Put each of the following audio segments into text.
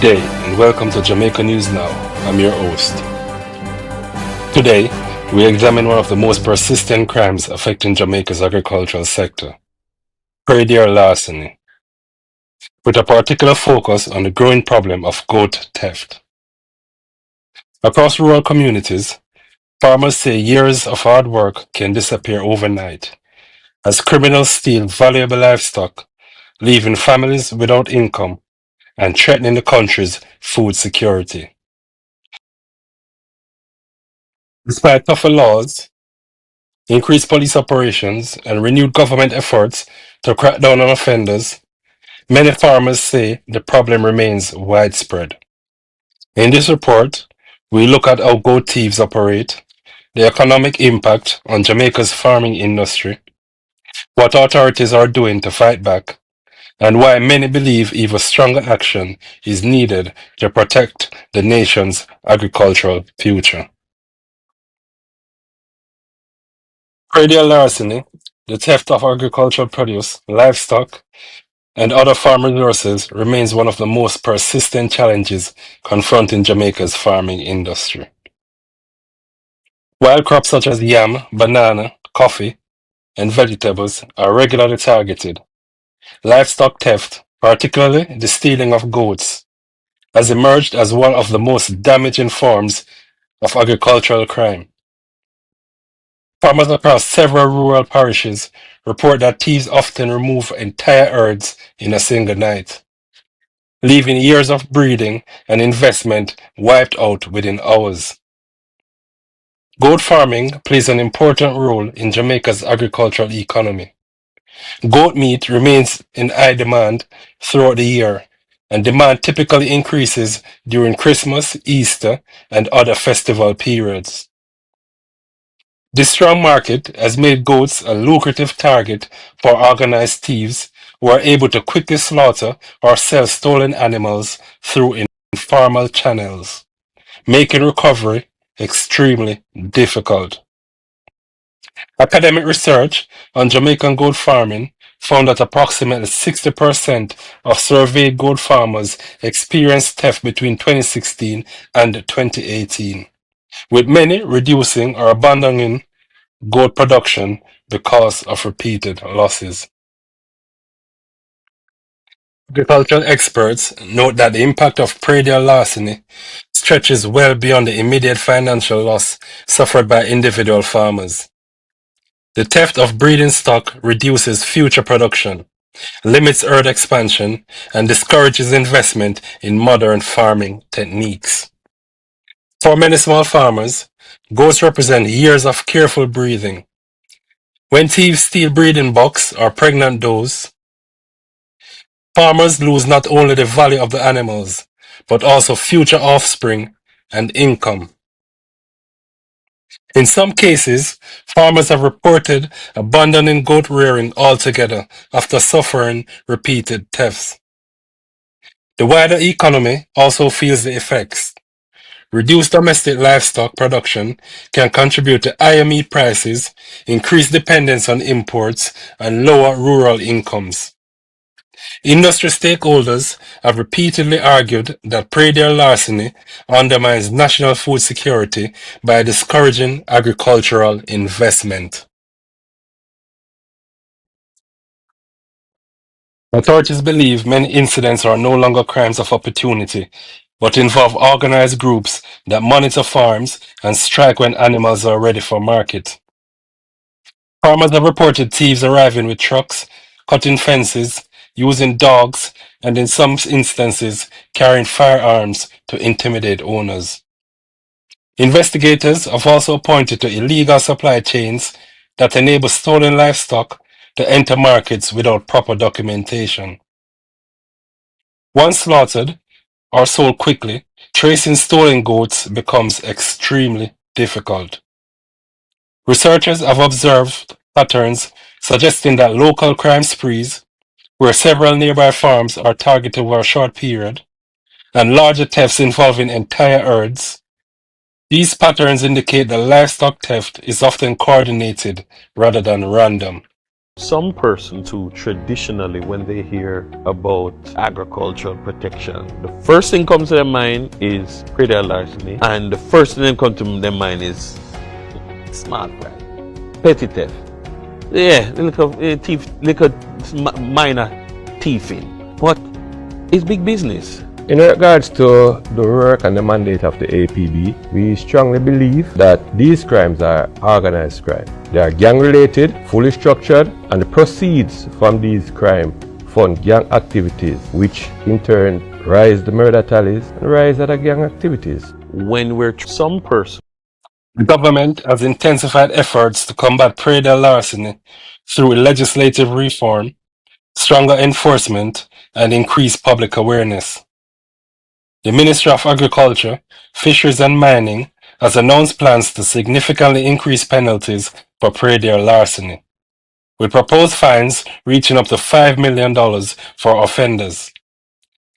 day and welcome to Jamaica News Now. I'm your host. Today, we examine one of the most persistent crimes affecting Jamaica's agricultural sector, Praedial larceny, with a particular focus on the growing problem of goat theft. Across rural communities, farmers say years of hard work can disappear overnight as criminals steal valuable livestock, leaving families without income and threatening the country's food security. Despite tougher laws, increased police operations, and renewed government efforts to crack down on offenders, many farmers say the problem remains widespread. In this report, we look at how goat thieves operate, the economic impact on Jamaica's farming industry, what authorities are doing to fight back, and why many believe even stronger action is needed to protect the nation's agricultural future. Praedial larceny, the theft of agricultural produce, livestock, and other farm resources remains one of the most persistent challenges confronting Jamaica's farming industry. While crops such as yam, banana, coffee, and vegetables are regularly targeted, livestock theft, particularly the stealing of goats, has emerged as one of the most damaging forms of agricultural crime. Farmers across several rural parishes report that thieves often remove entire herds in a single night, leaving years of breeding and investment wiped out within hours. Goat farming plays an important role in Jamaica's agricultural economy. Goat meat remains in high demand throughout the year, and demand typically increases during Christmas, Easter, and other festival periods. This strong market has made goats a lucrative target for organized thieves who are able to quickly slaughter or sell stolen animals through informal channels, making recovery extremely difficult. Academic research on Jamaican goat farming found that approximately 60% of surveyed goat farmers experienced theft between 2016 and 2018, with many reducing or abandoning goat production because of repeated losses. Agricultural experts note that the impact of Praedial larceny stretches well beyond the immediate financial loss suffered by individual farmers. The theft of breeding stock reduces future production, limits herd expansion, and discourages investment in modern farming techniques. For many small farmers, goats represent years of careful breeding. When thieves steal breeding bucks or pregnant does, farmers lose not only the value of the animals, but also future offspring and income. In some cases, farmers have reported abandoning goat rearing altogether after suffering repeated thefts. The wider economy also feels the effects. Reduced domestic livestock production can contribute to higher meat prices, increased dependence on imports, and lower rural incomes. Industry stakeholders have repeatedly argued that Praedial larceny undermines national food security by discouraging agricultural investment. Authorities believe many incidents are no longer crimes of opportunity, but involve organized groups that monitor farms and strike when animals are ready for market. Farmers have reported thieves arriving with trucks, cutting fences, using dogs, and in some instances carrying firearms to intimidate owners. Investigators have also pointed to illegal supply chains that enable stolen livestock to enter markets without proper documentation. Once slaughtered or sold quickly, tracing stolen goats becomes extremely difficult. Researchers have observed patterns suggesting that local crime sprees, where several nearby farms are targeted over a short period, and larger thefts involving entire herds. These patterns indicate that livestock theft is often coordinated rather than random. Some persons who traditionally, when they hear about agricultural protection, the first thing comes to their mind is Praedial larceny, and the first thing that comes to their mind is smart crime, petty theft. Yeah, little minor thieving, but it's big business. In regards to the work and the mandate of the APB, we strongly believe that these crimes are organized crime. They are gang-related, fully structured, and the proceeds from these crimes fund gang activities, which in turn rise the murder tallies and rise other gang activities. When we're some person. The government has intensified efforts to combat Praedial larceny through legislative reform, stronger enforcement, and increased public awareness. The Ministry of Agriculture, Fisheries and Mining has announced plans to significantly increase penalties for Praedial larceny, with proposed fines reaching up to $5 million for offenders.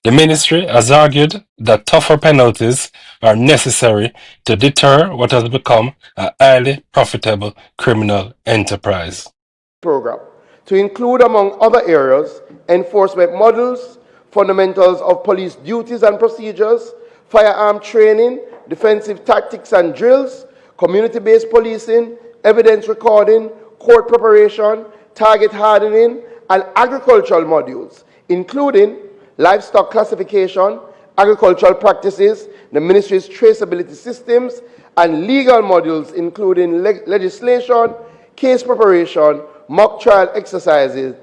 The ministry has argued that tougher penalties are necessary to deter what has become a highly profitable criminal enterprise. Program to include, among other areas, enforcement models, fundamentals of police duties and procedures, firearm training, defensive tactics and drills, community-based policing, evidence recording, court preparation, target hardening, and agricultural modules, including livestock classification, agricultural practices, the ministry's traceability systems, and legal modules including legislation, case preparation, mock trial exercises,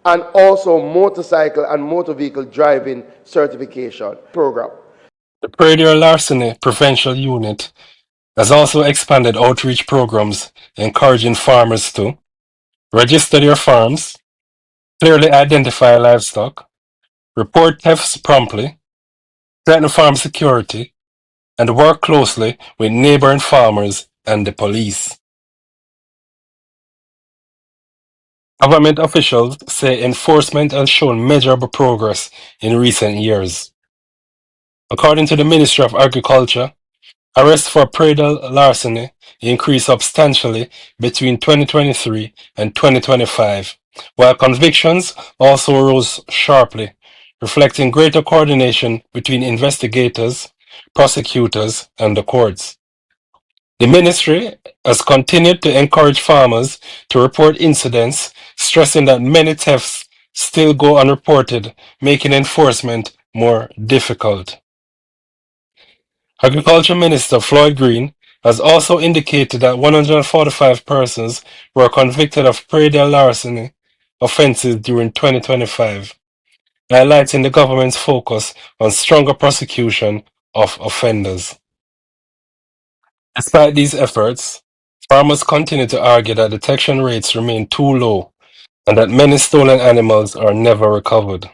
and also motorcycle and motor vehicle driving certification program. The Praedial larceny prevention unit has also expanded outreach programs encouraging farmers to register their farms, clearly identify livestock, report thefts promptly, threaten farm security, and work closely with neighboring farmers and the police. Government officials say enforcement has shown measurable progress in recent years. According to the Ministry of Agriculture, arrests for Praedial larceny increased substantially between 2023 and 2025, while convictions also rose sharply, reflecting greater coordination between investigators, prosecutors, and the courts. The ministry has continued to encourage farmers to report incidents, stressing that many thefts still go unreported, making enforcement more difficult. Agriculture Minister Floyd Green has also indicated that 145 persons were convicted of Praedial larceny offences during 2025, highlighting the government's focus on stronger prosecution of offenders. Despite these efforts, farmers continue to argue that detection rates remain too low and that many stolen animals are never recovered.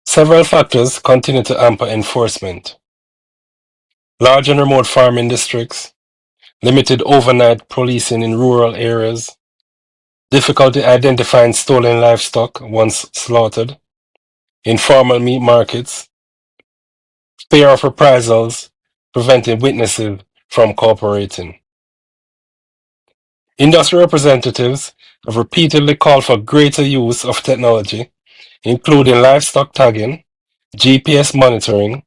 Several factors continue to hamper enforcement. Large and remote farming districts, limited overnight policing in rural areas, difficulty identifying stolen livestock once slaughtered, informal meat markets, fear of reprisals preventing witnesses from cooperating. Industry representatives have repeatedly called for greater use of technology, including livestock tagging, GPS monitoring,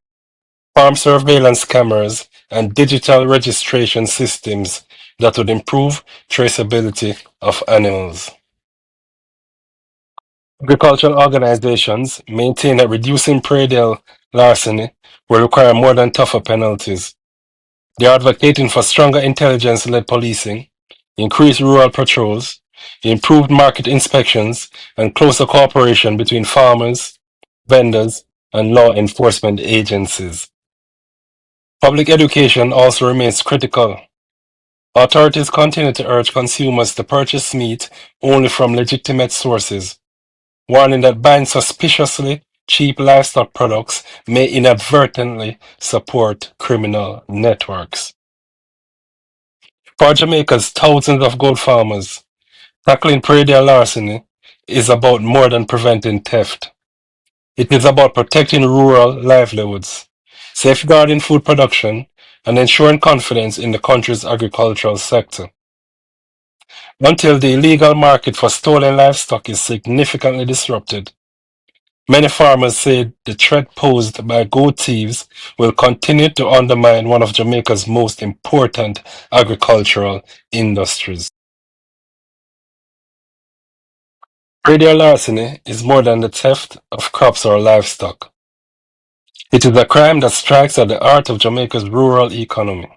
farm surveillance cameras, and digital registration systems that would improve traceability of animals. Agricultural organizations maintain that reducing Praedial larceny will require more than tougher penalties. They are advocating for stronger intelligence-led policing, increased rural patrols, improved market inspections, and closer cooperation between farmers, vendors, and law enforcement agencies. Public education also remains critical. Authorities continue to urge consumers to purchase meat only from legitimate sources, warning that buying suspiciously cheap livestock products may inadvertently support criminal networks. For Jamaica's thousands of goat farmers, tackling Praedial larceny is about more than preventing theft. It is about protecting rural livelihoods, safeguarding food production, and ensuring confidence in the country's agricultural sector. Until the illegal market for stolen livestock is significantly disrupted, many farmers say the threat posed by goat thieves will continue to undermine one of Jamaica's most important agricultural industries. Praedial larceny is more than the theft of crops or livestock. It is a crime that strikes at the heart of Jamaica's rural economy.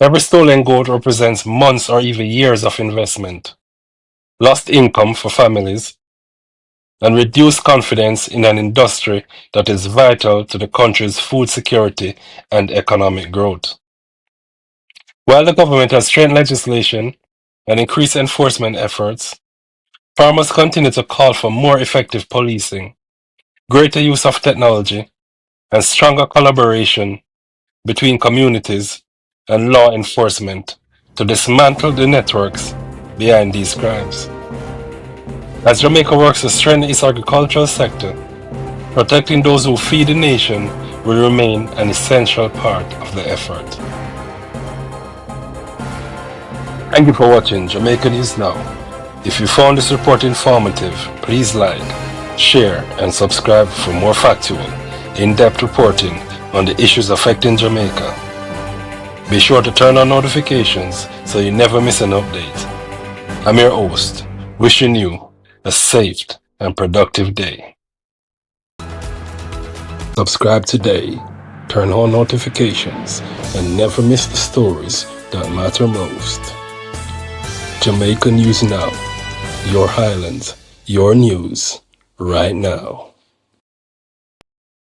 Every stolen goat represents months or even years of investment, lost income for families, and reduced confidence in an industry that is vital to the country's food security and economic growth. While the government has strengthened legislation and increased enforcement efforts, farmers continue to call for more effective policing, greater use of technology, and stronger collaboration between communities and law enforcement to dismantle the networks behind these crimes. As Jamaica works to strengthen its agricultural sector, protecting those who feed the nation will remain an essential part of the effort. Thank you for watching Jamaica News Now. If you found this report informative, please like, share, and subscribe for more factual, in-depth reporting on the issues affecting Jamaica. Be sure to turn on notifications so you never miss an update. I'm your host, wishing you a safe and productive day. Subscribe today, turn on notifications, and never miss the stories that matter most. Jamaica News Now, your Highlands, your news, right now.